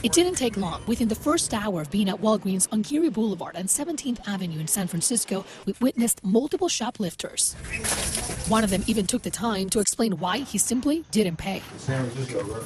It didn't take long. Within the first hour of being at Walgreens on Geary Boulevard and 17th Avenue in San Francisco, we witnessed multiple shoplifters. One of them even took the time to explain why he simply didn't pay. San Francisco, right?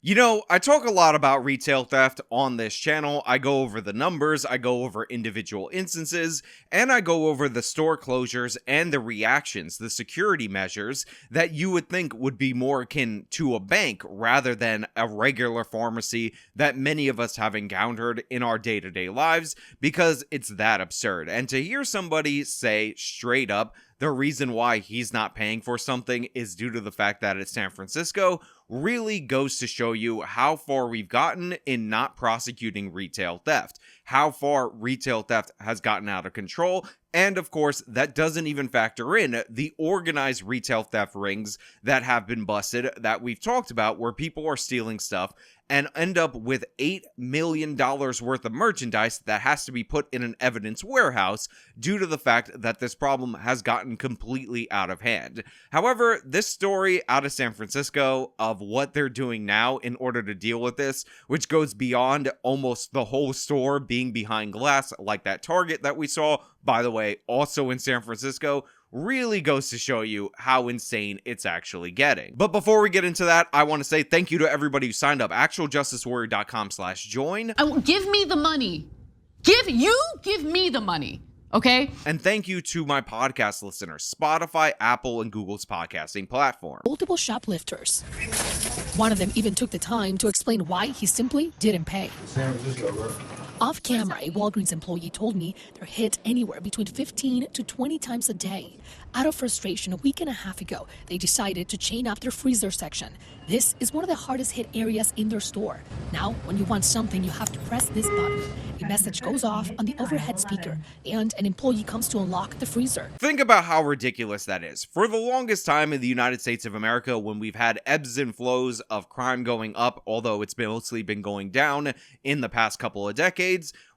You know, I talk a lot about retail theft on this channel. I go over the numbers, I go over individual instances, and I go over the store closures and the reactions, the security measures that you would think would be more akin to a bank rather than a regular pharmacy that many of us have encountered in our day-to-day lives, because it's that absurd. And to hear somebody say straight up the reason why he's not paying for something is due to the fact that it's San Francisco really goes to show you how far we've gotten in not prosecuting retail theft, how far retail theft has gotten out of control. And of course, that doesn't even factor in the organized retail theft rings that have been busted that we've talked about, where people are stealing stuff and end up with $8 million worth of merchandise that has to be put in an evidence warehouse due to the fact that this problem has gotten completely out of hand. However, this story out of San Francisco of what they're doing now in order to deal with this, which goes beyond almost the whole store being behind glass, like that Target that we saw, by the way, also in San Francisco, really goes to show you how insane it's actually getting. But before we get into that, I want to say thank you to everybody who signed up. actualjusticewarrior.com/join. Give me the money. Give me the money. Okay? And thank you to my podcast listeners, Spotify, Apple, and Google's podcasting platform. Multiple shoplifters. One of them even took the time to explain why he simply didn't pay. San Francisco, right? Off camera, a Walgreens employee told me they're hit anywhere between 15 to 20 times a day. Out of frustration, a week and a half ago, they decided to chain up their freezer section. This is one of the hardest hit areas in their store. Now, when you want something, you have to press this button. A message goes off on the overhead speaker, and an employee comes to unlock the freezer. Think about how ridiculous that is. For the longest time in the United States of America, when we've had ebbs and flows of crime going up, although it's mostly been going down in the past couple of decades,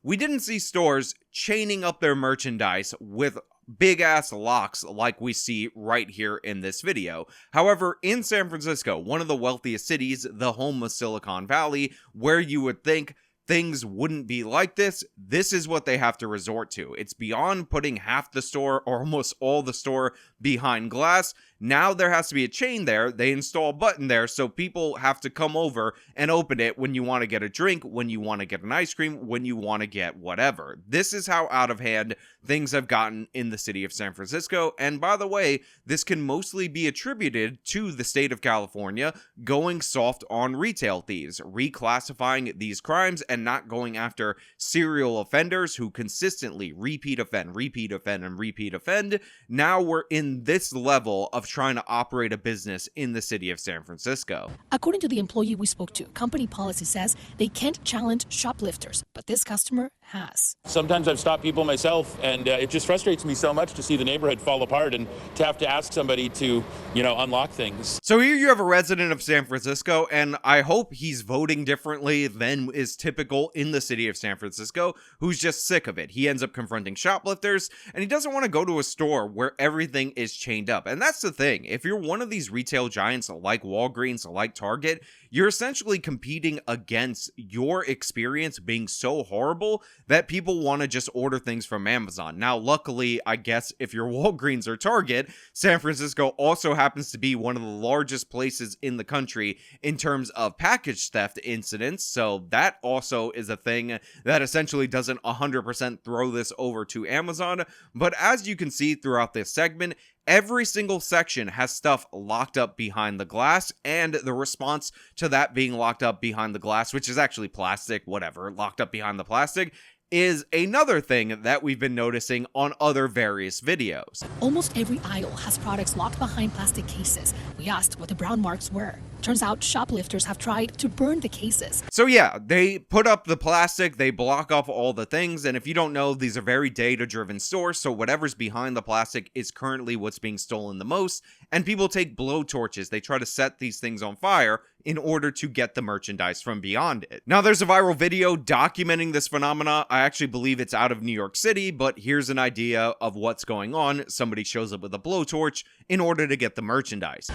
we didn't see stores chaining up their merchandise with big ass locks like we see right here in this video. However, in San Francisco, one of the wealthiest cities, the home of Silicon Valley, where you would think things wouldn't be like this is what they have to resort to. It's beyond putting half the store or almost all the store behind glass. Now there has to be a chain there. They install a button there, so people have to come over and open it when you want to get a drink, when you want to get an ice cream, when you want to get whatever. This is how out of hand things have gotten in the city of San Francisco. And by the way, this can mostly be attributed to the state of California going soft on retail thieves, reclassifying these crimes and not going after serial offenders who consistently repeat offend. Now we're in this level of trying to operate a business in the city of San Francisco. According to the employee we spoke to, company policy says they can't challenge shoplifters, but this customer has. Sometimes I've stopped people myself, and it just frustrates me so much to see the neighborhood fall apart and to have to ask somebody to, unlock things. So here you have a resident of San Francisco, and I hope he's voting differently than is typical in the city of San Francisco, who's just sick of it. He ends up confronting shoplifters, and he doesn't want to go to a store where everything is chained up. And that's the thing. If you're one of these retail giants like Walgreens, like Target, you're essentially competing against your experience being so horrible that people want to just order things from Amazon. Now, luckily, I guess if you're Walgreens or Target, San Francisco also happens to be one of the largest places in the country in terms of package theft incidents. So that also is a thing that essentially doesn't 100% throw this over to Amazon. But as you can see throughout this segment, every single section has stuff locked up behind the glass, and the response to that being locked up behind the glass, which is actually plastic, whatever, locked up behind the plastic, is another thing that we've been noticing on other various videos. Almost every aisle has products locked behind plastic cases. We asked what the brown marks were. Turns out shoplifters have tried to burn the cases. So yeah, they put up the plastic, they block off all the things, and if you don't know, these are very data-driven stores, so whatever's behind the plastic is currently what's being stolen the most, and people take blow torches, they try to set these things on fire in order to get the merchandise from beyond it. Now there's a viral video documenting this phenomena. I actually believe it's out of New York City, but here's an idea of what's going on. Somebody shows up with a blowtorch in order to get the merchandise.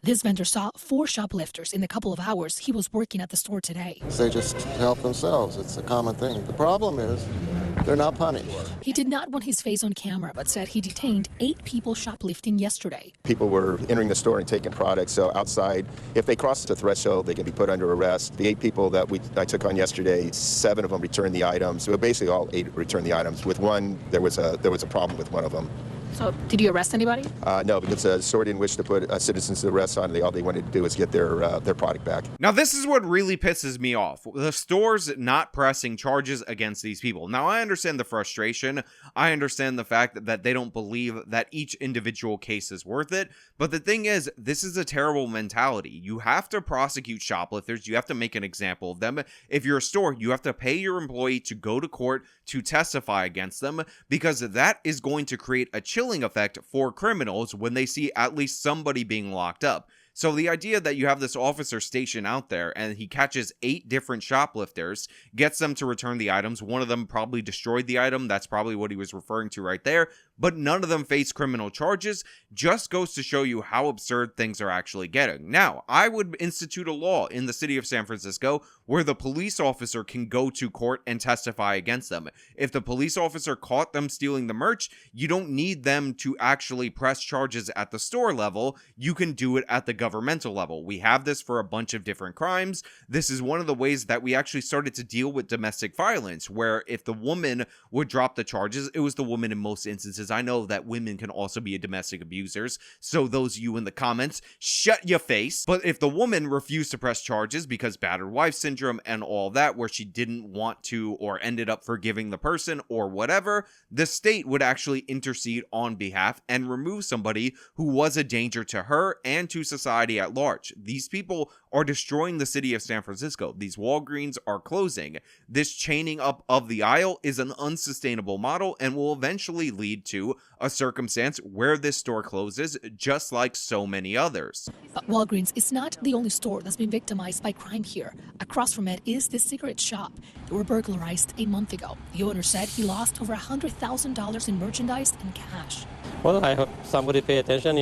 This vendor saw 4 shoplifters in the couple of hours he was working at the store today. They just help themselves. It's a common thing. The problem is they're not punished. He did not want his face on camera, but said he detained 8 people shoplifting yesterday. People were entering the store and taking products, so outside, if they cross the threshold, they can be put under arrest. The 8 people that I took on yesterday, 7 of them returned the items. Well, basically all 8 returned the items. With one, there was a problem with one of them. So, did you arrest anybody? No, because the store didn't wish to put citizens to arrest on. All they wanted to do was get their product back. Now, this is what really pisses me off. The store's not pressing charges against these people. Now, I understand the frustration. I understand the fact that they don't believe that each individual case is worth it. But the thing is, this is a terrible mentality. You have to prosecute shoplifters. You have to make an example of them. If you're a store, you have to pay your employee to go to court to testify against them, because that is going to create a chilling effect for criminals when they see at least somebody being locked up. So the idea that you have this officer stationed out there and he catches 8 different shoplifters, gets them to return the items. One of them probably destroyed the item. That's probably what he was referring to right there. But none of them face criminal charges. Just goes to show you how absurd things are actually getting. Now, I would institute a law in the city of San Francisco where the police officer can go to court and testify against them. If the police officer caught them stealing the merch, you don't need them to actually press charges at the store level. You can do it at the governmental level. We have this for a bunch of different crimes. This is one of the ways that we actually started to deal with domestic violence, where if the woman would drop the charges, it was the woman in most instances. I know that women can also be domestic abusers, so those of you in the comments, shut your face. But if the woman refused to press charges because battered wife syndrome and all that, where she didn't want to or ended up forgiving the person or whatever, the state would actually intercede on behalf and remove somebody who was a danger to her and to society at large. These people are destroying the city of San Francisco. These Walgreens are closing. This chaining up of the aisle is an unsustainable model and will eventually lead to a circumstance where this store closes, just like so many others. But Walgreens is not the only store that's been victimized by crime here. Across from it is this cigarette shop. They were burglarized a month ago. The owner said he lost over $100,000 in merchandise and cash. Well, I hope somebody pay attention,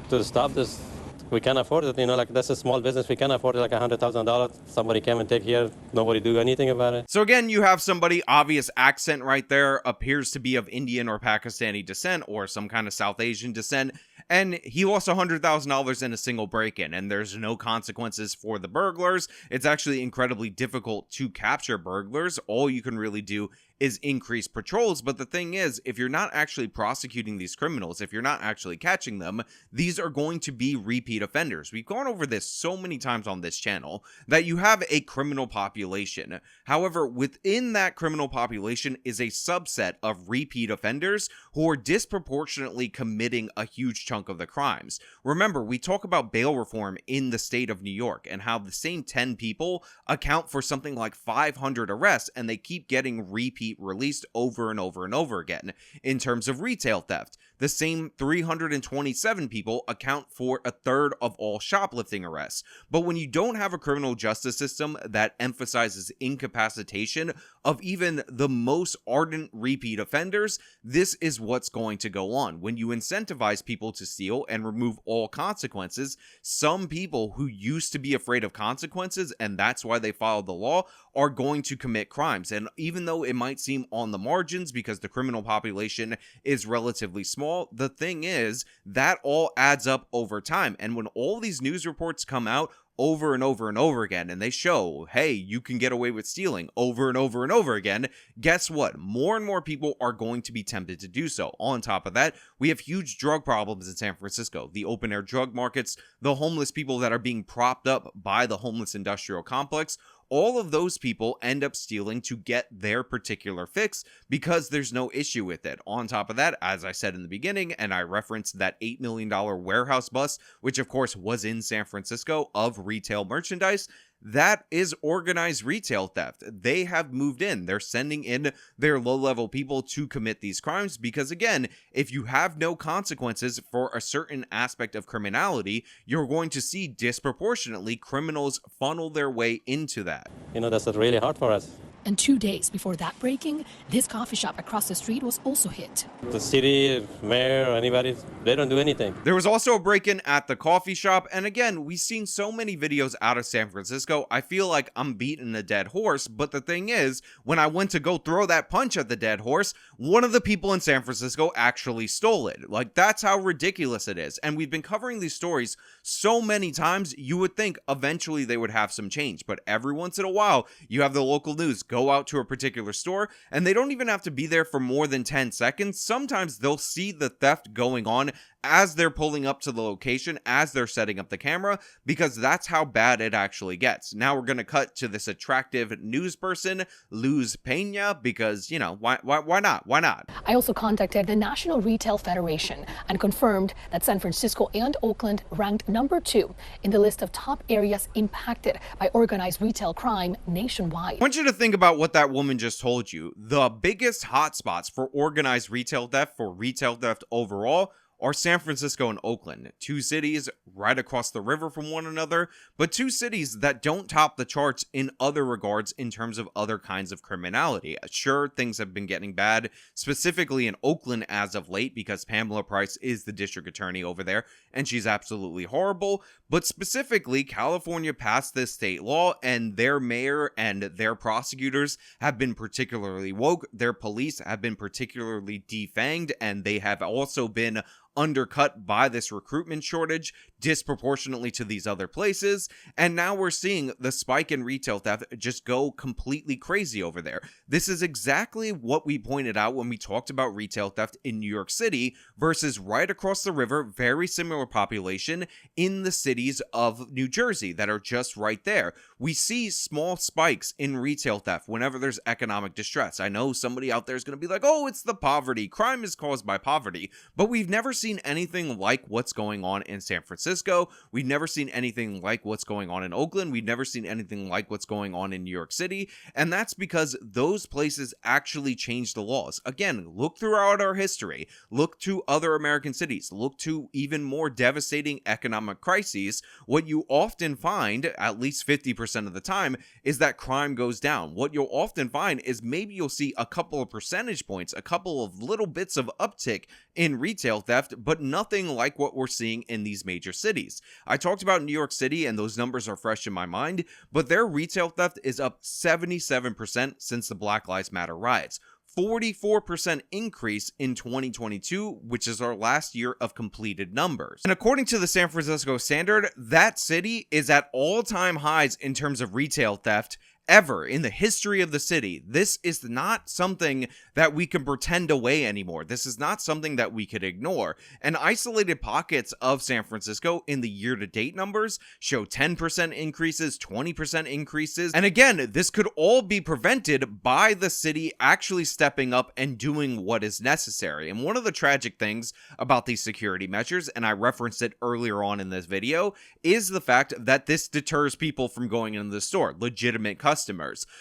to stop this. We can't afford it, like that's a small business. We can't afford it, like $100,000. Somebody came and take here, nobody do anything about it. So again, you have somebody, obvious accent right there, appears to be of Indian or Pakistani descent or some kind of South Asian descent. And he lost $100,000 in a single break-in, and there's no consequences for the burglars. It's actually incredibly difficult to capture burglars. All you can really do is increase patrols. But the thing is, if you're not actually prosecuting these criminals, if you're not actually catching them, these are going to be repeat offenders. We've gone over this so many times on this channel that you have a criminal population. However, within that criminal population is a subset of repeat offenders who are disproportionately committing a huge chunk of the crimes. Remember, we talk about bail reform in the state of New York and how the same 10 people account for something like 500 arrests, and they keep getting repeat released over and over and over again. In terms of retail theft, the same 327 people account for a third of all shoplifting arrests. But when you don't have a criminal justice system that emphasizes incapacitation of even the most ardent repeat offenders, this is what's going to go on. When you incentivize people to steal and remove all consequences, some people who used to be afraid of consequences, and that's why they followed the law, are going to commit crimes. And even though it might seem on the margins because the criminal population is relatively small, the thing is that all adds up over time. And when all these news reports come out over and over and over again, and they show, hey, you can get away with stealing over and over and over again, guess what? More and more people are going to be tempted to do so. On top of that, we have huge drug problems in San Francisco. The open air drug markets, the homeless people that are being propped up by the homeless industrial complex, all of those people end up stealing to get their particular fix because there's no issue with it. On top of that, as I said in the beginning, and I referenced that $8 million warehouse bust, which of course was in San Francisco, of retail merchandise, that is organized retail theft. They have moved in. They're sending in their low-level people to commit these crimes because, again, if you have no consequences for a certain aspect of criminality, you're going to see disproportionately criminals funnel their way into that. That's really hard for us. And 2 days before that breaking, this coffee shop across the street was also hit. The city, mayor, anybody, they don't do anything. There was also a break-in at the coffee shop, and again, we've seen so many videos out of San Francisco, I feel like I'm beating a dead horse, but the thing is, when I went to go throw that punch at the dead horse, one of the people in San Francisco actually stole it. Like, that's how ridiculous it is, and we've been covering these stories so many times, you would think eventually they would have some change, but every once in a while, you have the local news go out to a particular store, and they don't even have to be there for more than 10 seconds. Sometimes they'll see the theft going on as they're pulling up to the location, as they're setting up the camera, because that's how bad it actually gets. Now we're going to cut to this attractive news person, Luz Pena, because, you know, why not? Why not? I also contacted the National Retail Federation and confirmed that San Francisco and Oakland ranked number 2 in the list of top areas impacted by organized retail crime nationwide. I want you to think about what that woman just told you. The biggest hotspots for organized retail theft, for retail theft overall, are San Francisco and Oakland, 2 cities right across the river from one another, but 2 cities that don't top the charts in other regards in terms of other kinds of criminality. Sure, things have been getting bad, specifically in Oakland as of late, because Pamela Price is the district attorney over there, and she's absolutely horrible, but specifically, California passed this state law, and their mayor and their prosecutors have been particularly woke, their police have been particularly defanged, and they have also been undercut by this recruitment shortage disproportionately to these other places, and now we're seeing the spike in retail theft just go completely crazy over there. This is exactly what we pointed out when we talked about retail theft in New York City versus right across the river, very similar population in the cities of New Jersey that are just right there. We see small spikes in retail theft whenever there's economic distress. I know somebody out there is going to be like, oh, it's the poverty. Crime is caused by poverty, but we've never seen anything like what's going on in San Francisco. We've never seen anything like what's going on in Oakland. We've never seen anything like what's going on in New York City. And that's because those places actually changed the laws. Again, look throughout our history. Look to other American cities. Look to even more devastating economic crises. What you often find, at least 50% of the time, is that crime goes down. What you'll often find is maybe you'll see a couple of percentage points, a couple of little bits of uptick in retail theft, but nothing like what we're seeing in these major cities. I talked about New York City, and those numbers are fresh in my mind, but their retail theft is up 77% since the Black Lives Matter riots. 44% increase in 2022, which is our last year of completed numbers. And according to the San Francisco Standard, that city is at all-time highs in terms of retail theft ever in the history of the city. This is not something that we can pretend away anymore. This is not something that we could ignore. And isolated pockets of San Francisco in the year-to-date numbers show 10% increases, 20% increases. And again, this could all be prevented by the city actually stepping up and doing what is necessary. And one of the tragic things about these security measures, and I referenced it earlier on in this video, is the fact that this deters people from going into the store, legitimate customers.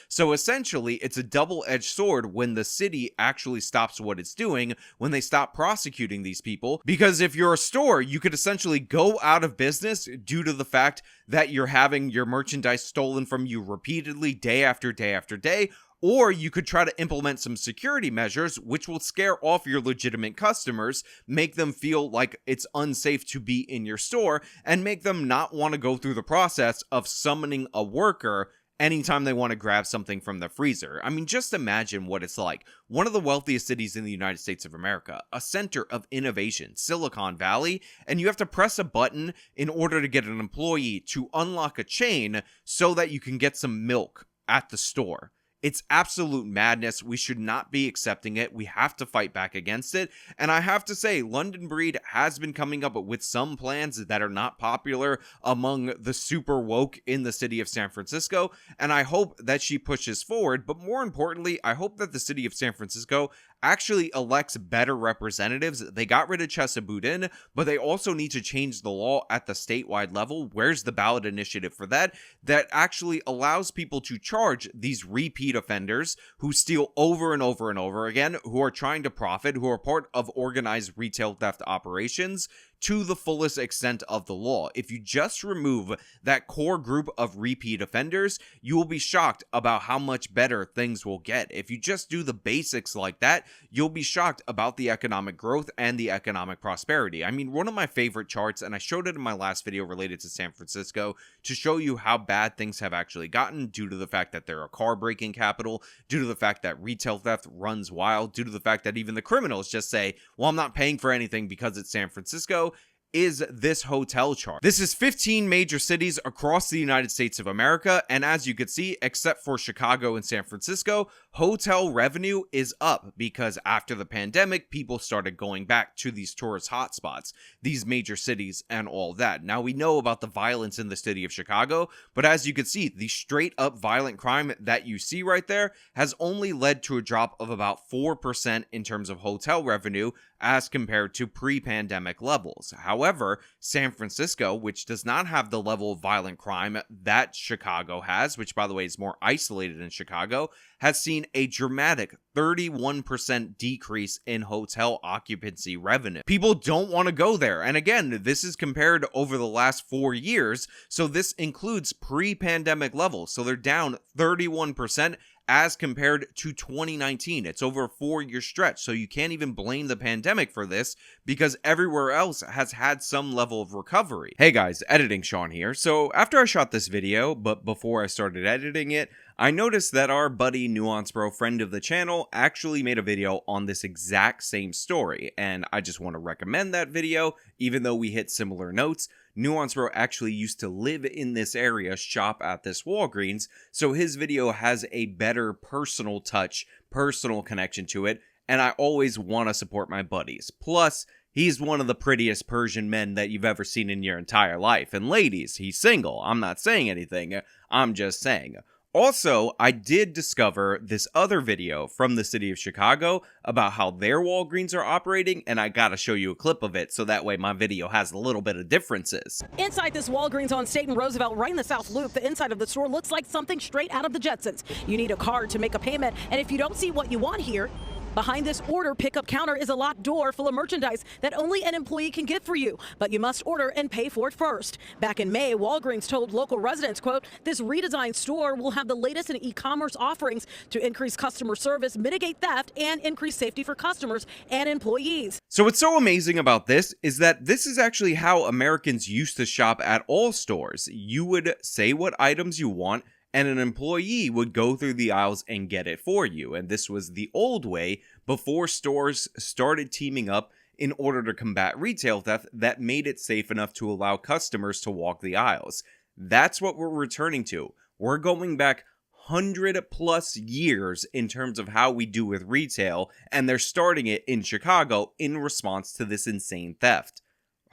So essentially, it's a double-edged sword when the city actually stops what it's doing, when they stop prosecuting these people, because if you're a store, you could essentially go out of business due to the fact that you're having your merchandise stolen from you repeatedly, day after day after day, or you could try to implement some security measures which will scare off your legitimate customers, make them feel like it's unsafe to be in your store, and make them not want to go through the process of summoning a worker anytime they want to grab something from the freezer. I mean, just imagine what it's like. One of the wealthiest cities in the United States of America, a center of innovation, Silicon Valley, and you have to press a button in order to get an employee to unlock a chain so that you can get some milk at the store. It's absolute madness. We should not be accepting it. We have to fight back against it. And I have to say, London Breed has been coming up with some plans that are not popular among the super woke in the city of San Francisco. And I hope that she pushes forward. But more importantly, I hope that the city of San Francisco actually elects better representatives. They got rid of Chesa Boudin, but they also need to change the law at the statewide level. Where's the ballot initiative for that? That actually allows people to charge these repeat offenders who steal over and over and over again, who are trying to profit, who are part of organized retail theft operations, to the fullest extent of the law. If you just remove that core group of repeat offenders, you will be shocked about how much better things will get. If you just do the basics like that, you'll be shocked about the economic growth and the economic prosperity. I mean, one of my favorite charts, and I showed it in my last video related to San Francisco, to show you how bad things have actually gotten due to the fact that they're a car breaking capital, due to the fact that retail theft runs wild, due to the fact that even the criminals just say, well, I'm not paying for anything because it's San Francisco, is this hotel chart. This is 15 major cities across the United States of America, and as you can see, except for Chicago and San Francisco, hotel revenue is up because after the pandemic, people started going back to these tourist hotspots, these major cities and all that. Now we know about the violence in the city of Chicago, but as you can see, the straight up violent crime that you see right there has only led to a drop of about 4% in terms of hotel revenue as compared to pre-pandemic levels. However, San Francisco, which does not have the level of violent crime that Chicago has, which by the way is more isolated in Chicago, has seen a dramatic 31% decrease in hotel occupancy revenue. People don't want to go there. And again, this is compared over the last 4 years. So this includes pre-pandemic levels. So they're down 31% as compared to 2019. It's over a 4-year stretch. So you can't even blame the pandemic for this because everywhere else has had some level of recovery. Hey guys, Editing Sean here. So after I shot this video, but before I started editing it, I noticed that our buddy Nuance Bro, friend of the channel, actually made a video on this exact same story, and I just want to recommend that video, even though we hit similar notes. Nuance Bro actually used to live in this area, shop at this Walgreens, so his video has a better personal touch, personal connection to it, and I always want to support my buddies. Plus, he's one of the prettiest Persian men that you've ever seen in your entire life, and ladies, he's single. I'm not saying anything, I'm just saying. Also, I did discover this other video from the city of Chicago about how their Walgreens are operating, and I gotta show you a clip of it so that way my video has a little bit of differences. Inside this Walgreens on State and Roosevelt, right in the South Loop, the inside of the store looks like something straight out of the Jetsons. You need a card to make a payment, and if you don't see what you want here, behind this order pickup counter is a locked door full of merchandise that only an employee can get for you, but you must order and pay for it first. Back in May, Walgreens told local residents, quote, this redesigned store will have the latest in e-commerce offerings to increase customer service, mitigate theft, and increase safety for customers and employees. So what's so amazing about this is that this is actually how Americans used to shop at all stores. You would say what items you want, and an employee would go through the aisles and get it for you. And this was the old way before stores started teaming up in order to combat retail theft that made it safe enough to allow customers to walk the aisles. That's what we're returning to. We're going back 100+ years in terms of how we do with retail, and they're starting it in Chicago in response to this insane theft.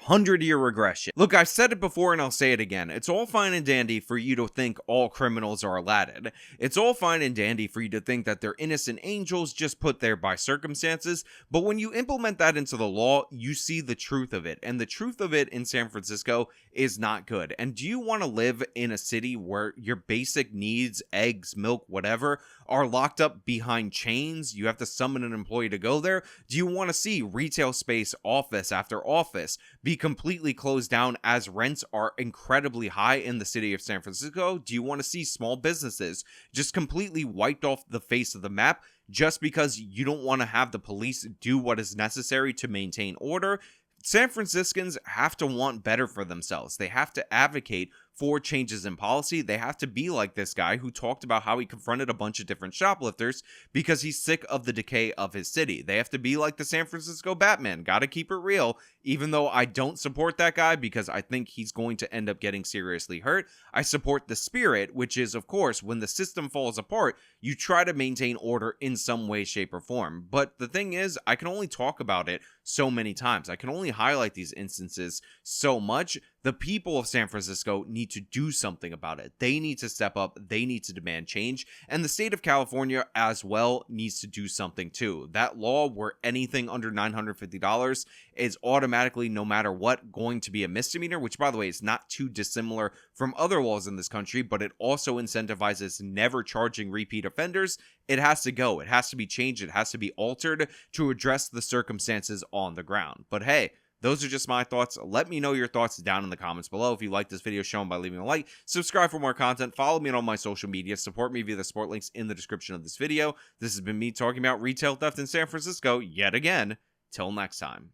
100-year regression. Look, I've said it before and I'll say it again. It's all fine and dandy for you to think all criminals are Aladdin. It's all fine and dandy for you to think that they're innocent angels just put there by circumstances, but when you implement that into the law, you see the truth of it, and the truth of it in San Francisco is not good. And do you want to live in a city where your basic needs, eggs, milk, whatever, are locked up behind chains? You have to summon an employee to go there? Do you want to see retail space, office after office, be completely closed down as rents are incredibly high in the city of San Francisco? Do you want to see small businesses just completely wiped off the face of the map just because you don't want to have the police do what is necessary to maintain order? San Franciscans have to want better for themselves. They have to advocate for changes in policy. They have to be like this guy who talked about how he confronted a bunch of different shoplifters because he's sick of the decay of his city. They have to be like the San Francisco Batman. Gotta keep it real, even though I don't support that guy because I think he's going to end up getting seriously hurt. I support the spirit, which is, of course, when the system falls apart, you try to maintain order in some way, shape, or form. But the thing is, I can only talk about it so many times. I can only highlight these instances so much. The people of San Francisco need to do something about it. They need to step up. They need to demand change. And the state of California as well needs to do something too. That law where anything under $950 is automatically, no matter what, going to be a misdemeanor, which by the way is not too dissimilar from other laws in this country, but it also incentivizes never charging repeat offenders. It has to go. It has to be changed. It has to be altered to address the circumstances on the ground. But hey, Those are just my thoughts. Let me know your thoughts down in the comments below. If you like this video, show them by leaving a like. Subscribe for more content. Follow me on all my social media. Support me via the support links in the description of this video. This has been me talking about retail theft in San Francisco yet again. Till next time.